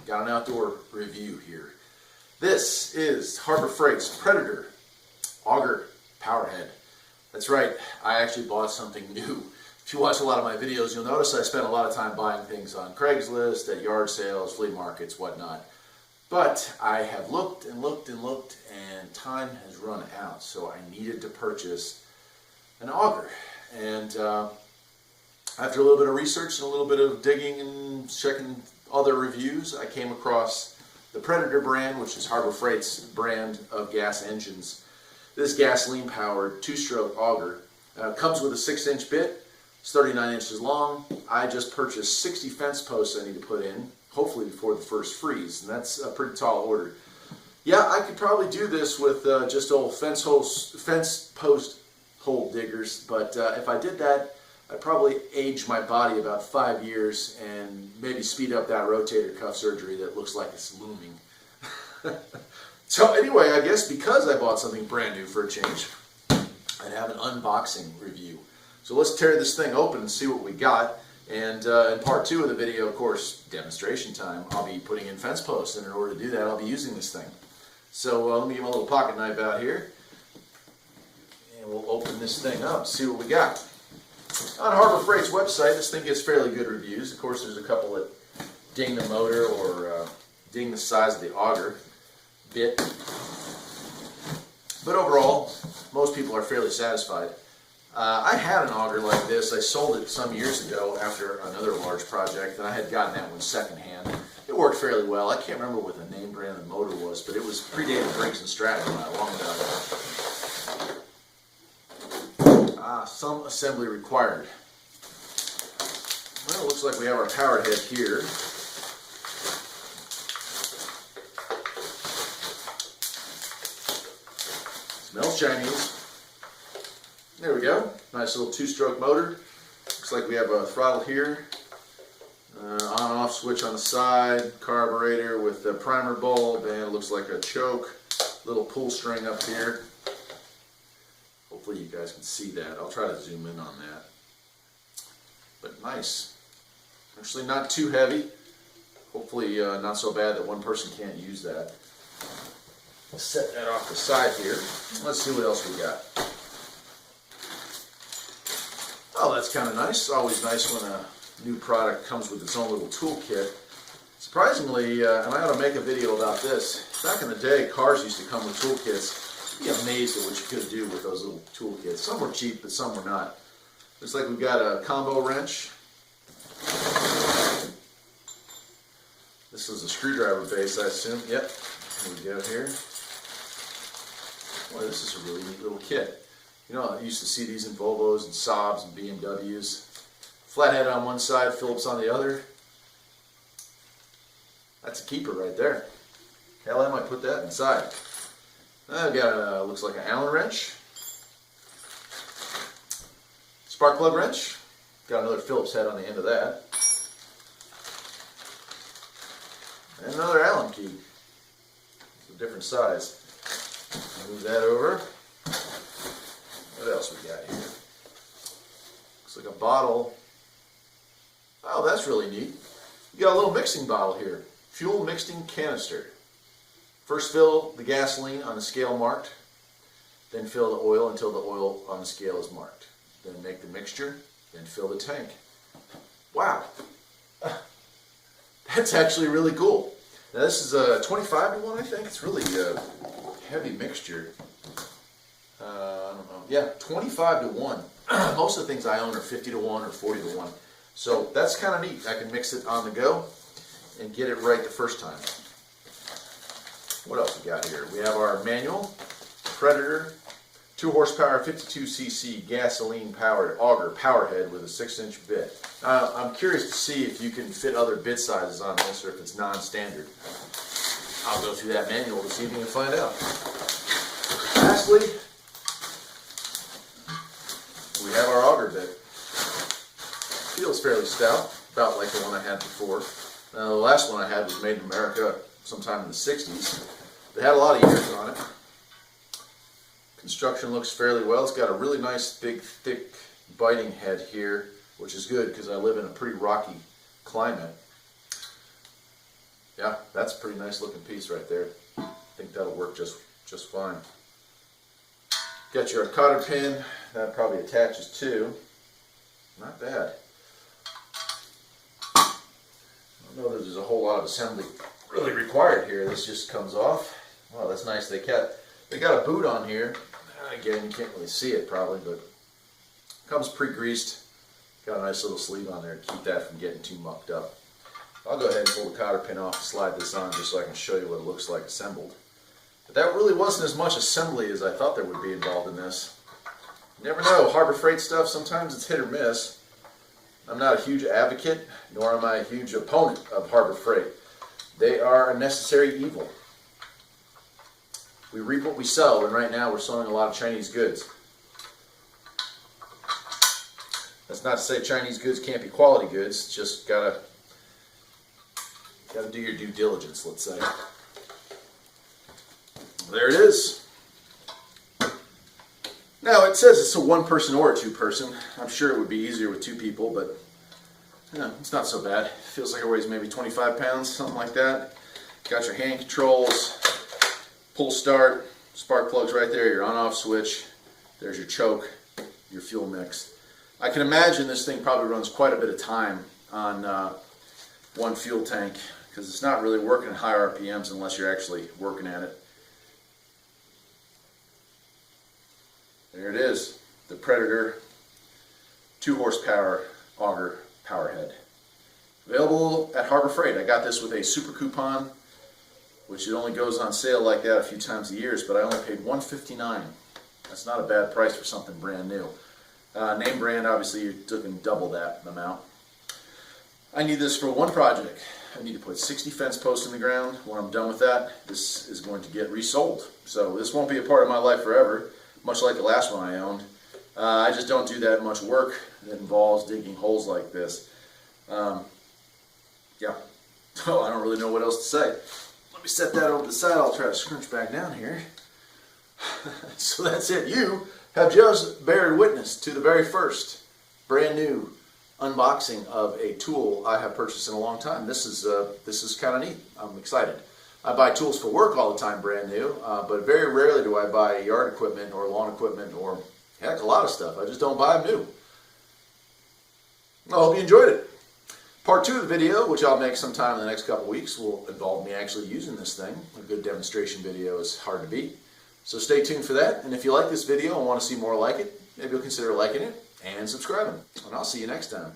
got an outdoor review here. This is Harbor Freight's Predator Auger Power Head. That's right, I actually bought something new. If you watch a lot of my videos, you'll notice I spend a lot of time buying things on Craigslist, at yard sales, flea markets, whatnot. But I have looked and looked and looked, and time has run out, so I needed to purchase an auger. And after a little bit of research and a little bit of digging and checking other reviews, I came across the Predator brand, which is Harbor Freight's brand of gas engines. This gasoline-powered two-stroke auger comes with a 6-inch bit. It's 39 inches long. I just purchased 60 fence posts I need to put in, hopefully before the first freeze, and that's a pretty tall order. Yeah, I could probably do this with just old fence post hole diggers, but if I did that, I'd probably age my body about 5 years and maybe speed up that rotator cuff surgery that looks like it's looming. So anyway, I guess because I bought something brand new for a change, I'd have an unboxing review. So let's tear this thing open and see what we got. And in part 2 of the video, of course, demonstration time, I'll be putting in fence posts, and in order to do that, I'll be using this thing. So let me get my little pocket knife out here, and we'll open this thing up, see what we got. On Harbor Freight's website, this thing gets fairly good reviews. Of course, there's a couple that ding the motor or ding the size of the auger bit. But overall, most people are fairly satisfied. I had an auger like this. I sold it some years ago after another large project, and I had gotten that one secondhand. It worked fairly well. I can't remember what the name brand of the motor was, but it was predated Briggs & Stratton a long ago. Some assembly required. Well, it looks like we have our power head here. Smells Chinese. There we go. Nice little two-stroke motor. Looks like we have a throttle here. On-off switch on the side. Carburetor with the primer bulb, and it looks like a choke. Little pull string up here. Hopefully you guys can see that. I'll try to zoom in on that. But nice. Actually not too heavy. Hopefully not so bad that one person can't use that. Let's set that off the side here. Let's see what else we got. Oh, that's kind of nice. Always nice when a new product comes with its own little toolkit. Surprisingly, and I ought to make a video about this, back in the day, cars used to come with toolkits. You'd be amazed at what you could do with those little toolkits. Some were cheap, but some were not. Looks like we've got a combo wrench. This is a screwdriver base, I assume. Yep, here we go here. Boy, this is a really neat little kit. You know, I used to see these in Volvos and Saabs and BMWs. Flathead on one side, Phillips on the other. That's a keeper right there. Hell, I might put that inside. I've got a, looks like an Allen wrench. Spark plug wrench. Got another Phillips head on the end of that. And another Allen key. It's a different size. Move that over. What else we got here? Looks like a bottle. Oh, that's really neat. You got a little mixing bottle here. Fuel mixing canister. First fill the gasoline on the scale marked. Then fill the oil until the oil on the scale is marked. Then make the mixture. Then fill the tank. Wow. That's actually really cool. Now this is a 25 to 1, I think. It's really a heavy mixture. I don't know. Yeah, 25 to 1. Most of the things I own are 50 to 1 or 40 to 1. So that's kind of neat. I can mix it on the go and get it right the first time. What else we got here? We have our manual, Predator, 2 horsepower, 52cc gasoline-powered auger power head with a 6-inch bit. I'm curious to see if you can fit other bit sizes on this or if it's non-standard. I'll go through that manual this evening and find out. Lastly, we have our auger bit. Feels fairly stout, about like the one I had before. The last one I had was made in America sometime in the 60s. They had a lot of years on it. Construction looks fairly well. It's got a really nice, big, thick biting head here, which is good because I live in a pretty rocky climate. Yeah, that's a pretty nice looking piece right there. I think that'll work just fine. Got your cotter pin, that probably attaches too. Not bad. I don't know that there's a whole lot of assembly really required here. This just comes off. Wow, that's nice. They got a boot on here. Again, you can't really see it probably, but it comes pre-greased. Got a nice little sleeve on there to keep that from getting too mucked up. I'll go ahead and pull the cotter pin off and slide this on just so I can show you what it looks like assembled. But that really wasn't as much assembly as I thought there would be involved in this. You never know, Harbor Freight stuff, sometimes it's hit or miss. I'm not a huge advocate, nor am I a huge opponent of Harbor Freight. They are a necessary evil. We reap what we sow, and right now we're sowing a lot of Chinese goods. That's not to say Chinese goods can't be quality goods, just gotta do your due diligence, let's say. There it is. Now it says it's a one person or a two person. I'm sure it would be easier with two people, but it's not so bad. It feels like it weighs maybe 25 pounds, something like that. Got your hand controls, pull start, spark plugs right there, your on-off switch. There's your choke, your fuel mix. I can imagine this thing probably runs quite a bit of time on one fuel tank because it's not really working at high RPMs unless you're actually working at it. There it is, the Predator 2 horsepower auger power head. Available at Harbor Freight. I got this with a super coupon, which it only goes on sale like that a few times a year, but I only paid $159. That's not a bad price for something brand new. Name brand, obviously you're looking double that amount. I need this for one project. I need to put 60 fence posts in the ground. When I'm done with that, this is going to get resold. So this won't be a part of my life forever, much like the last one I owned. I just don't do that much work that involves digging holes like this. Yeah, so I don't really know what else to say. Let me set that over to the side. I'll try to scrunch back down here. So that's it. You have just bared witness to the very first brand new unboxing of a tool I have purchased in a long time. This is kind of neat. I'm excited. I buy tools for work all the time brand new, but very rarely do I buy yard equipment or lawn equipment or heck, a lot of stuff. I just don't buy them new. I hope you enjoyed it. Part 2 of the video, which I'll make sometime in the next couple weeks, will involve me actually using this thing. A good demonstration video is hard to beat. So stay tuned for that. And if you like this video and want to see more like it, maybe you'll consider liking it and subscribing. And I'll see you next time.